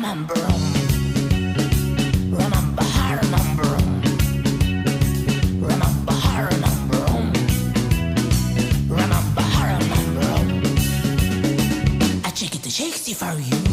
remember 'em. Remember, I remember 'em. Remember, I remember 'em. Remember, I remember 'em. I check it, the shakesy for you.